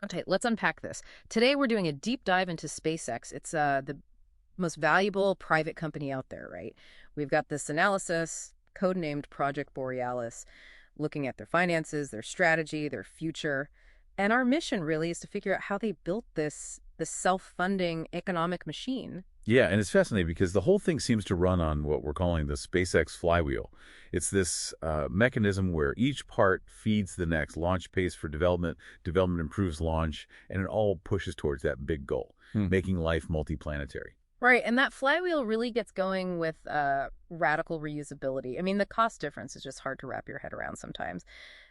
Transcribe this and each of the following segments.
Okay, let's unpack this. Today we're doing a deep dive into SpaceX. It's the most valuable private company out there, right? We've got this analysis, codenamed Project Borealis, looking at their finances, their strategy, their future. And our mission really is to figure out how they built this self-funding economic machine. Yeah, and it's fascinating because the whole thing seems to run on what we're calling the SpaceX flywheel. It's this mechanism where each part feeds the next. Launch pays for development, development improves launch, and it all pushes towards that big goal, making life multiplanetary. Right, and that flywheel really gets going with radical reusability. I mean, the cost difference is just hard to wrap your head around sometimes.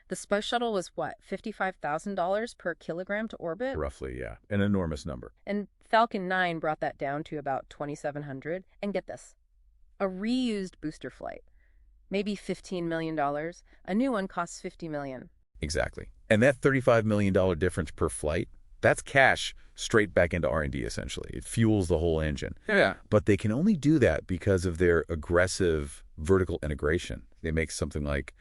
The space shuttle was what, $55,000 per kilogram to orbit? Roughly, yeah. An enormous number. And Falcon 9 brought that down to about 2,700. And get this, a reused booster flight, maybe $15 million. A new one costs $50 million. Exactly. And that $35 million difference per flight, that's cash straight back into R&D, essentially. It fuels the whole engine. Yeah. But they can only do that because of their aggressive vertical integration. They make something like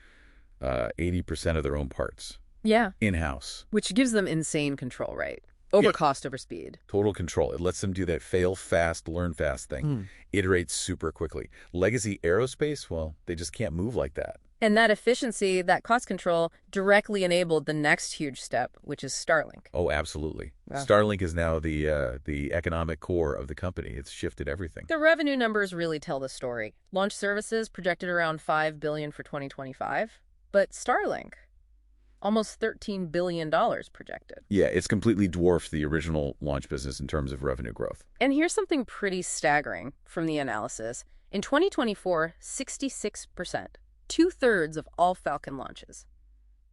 80% of their own parts. Yeah. In-house. Which gives them insane control, right? Over Yeah. cost, over speed. Total control. It lets them do that fail fast, learn fast thing. Iterate super quickly. Legacy aerospace, well, they just can't move like that. And that efficiency, that cost control, directly enabled the next huge step, which is Starlink. Oh, absolutely. Wow. Starlink is now the economic core of the company. It's shifted everything. The revenue numbers really tell the story. Launch services projected around $5 billion for 2025, but Starlink, almost $13 billion projected. Yeah, it's completely dwarfed the original launch business in terms of revenue growth. And here's something pretty staggering from the analysis. In 2024, 66%, two-thirds of all Falcon launches,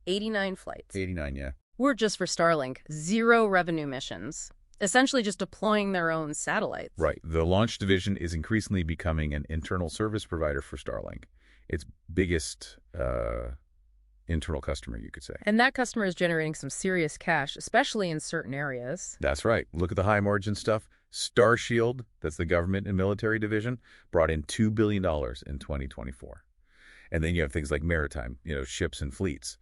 89 flights, 89, yeah. were just for Starlink, zero revenue missions, essentially just deploying their own satellites. Right. The launch division is increasingly becoming an internal service provider for Starlink. Its biggest internal customer, you could say. And that customer is generating some serious cash, especially in certain areas. That's right. Look at the high margin stuff. Starshield, that's the government and military division, brought in $2 billion in 2024. And then you have things like maritime, ships and fleets.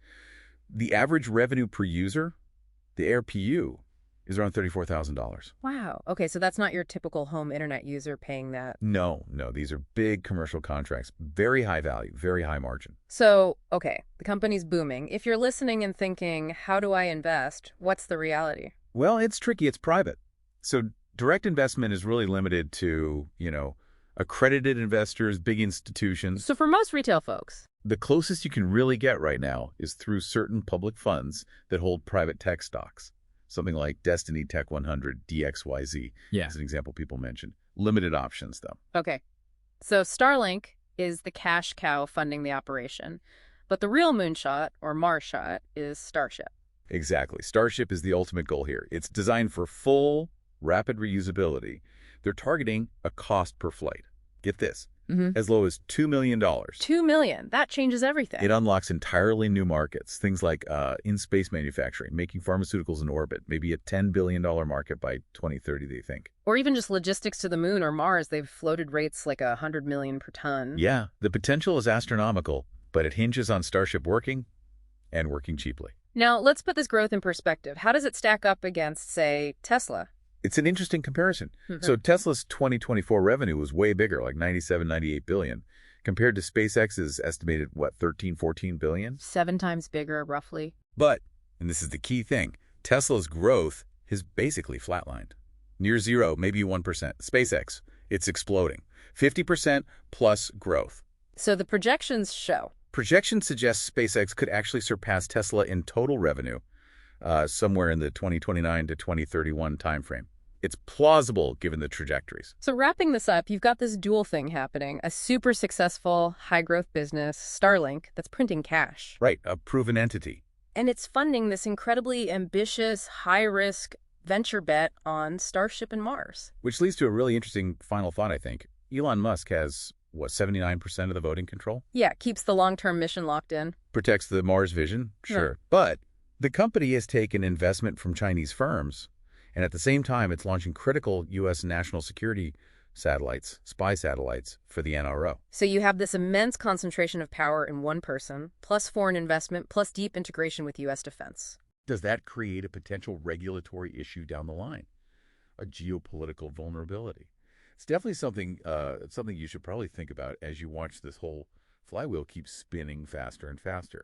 The average revenue per user, the ARPU, is around $34,000. Wow. Okay, so that's not your typical home internet user paying that. No. These are big commercial contracts. Very high value, very high margin. So, okay, the company's booming. If you're listening and thinking, how do I invest? What's the reality? Well, it's tricky. It's private. So direct investment is really limited to, accredited investors, big institutions. So for most retail folks, The closest you can really get right now is through certain public funds that hold private tech stocks. Something like Destiny Tech 100, DXYZ, as an example people mentioned. Limited options, though. okay, so Starlink is the cash cow funding the operation, but the real moonshot, or Mars shot, is Starship. Exactly. Starship is the ultimate goal here. It's designed for full, rapid reusability. They're targeting a cost per flight. Get this. As low as $2 million. $2 million. That changes everything. It unlocks entirely new markets, things like in-space manufacturing, making pharmaceuticals in orbit, maybe a $10 billion market by 2030, they think. Or even just logistics to the moon or Mars. They've floated rates like $100 million per ton. Yeah, the potential is astronomical, but it hinges on Starship working and working cheaply. Now, let's put this growth in perspective. How does it stack up against, say, Tesla? It's an interesting comparison. So Tesla's 2024 revenue was way bigger, like 97, 98 billion, compared to SpaceX's estimated, 13, 14 billion? 7 times bigger, roughly. But, and this is the key thing, Tesla's growth has basically flatlined. Near zero, maybe 1%. SpaceX, it's exploding. 50% plus growth. So the projections show. Projections suggest SpaceX could actually surpass Tesla in total revenue somewhere in the 2029 to 2031 timeframe. It's plausible given the trajectories. So wrapping this up, you've got this dual thing happening, a super successful, high-growth business, Starlink, that's printing cash. Right, a proven entity. And it's funding this incredibly ambitious, high-risk venture bet on Starship and Mars. Which leads to a really interesting final thought, I think. Elon Musk has, 79% of the voting control? Yeah, keeps the long-term mission locked in. Protects the Mars vision, sure. But the company has taken investment from Chinese firms, and at the same time, it's launching critical U.S. national security satellites, spy satellites, for the NRO. So you have this immense concentration of power in one person, plus foreign investment, plus deep integration with U.S. defense. Does that create a potential regulatory issue down the line? A geopolitical vulnerability? It's definitely something you should probably think about as you watch this whole flywheel keep spinning faster and faster.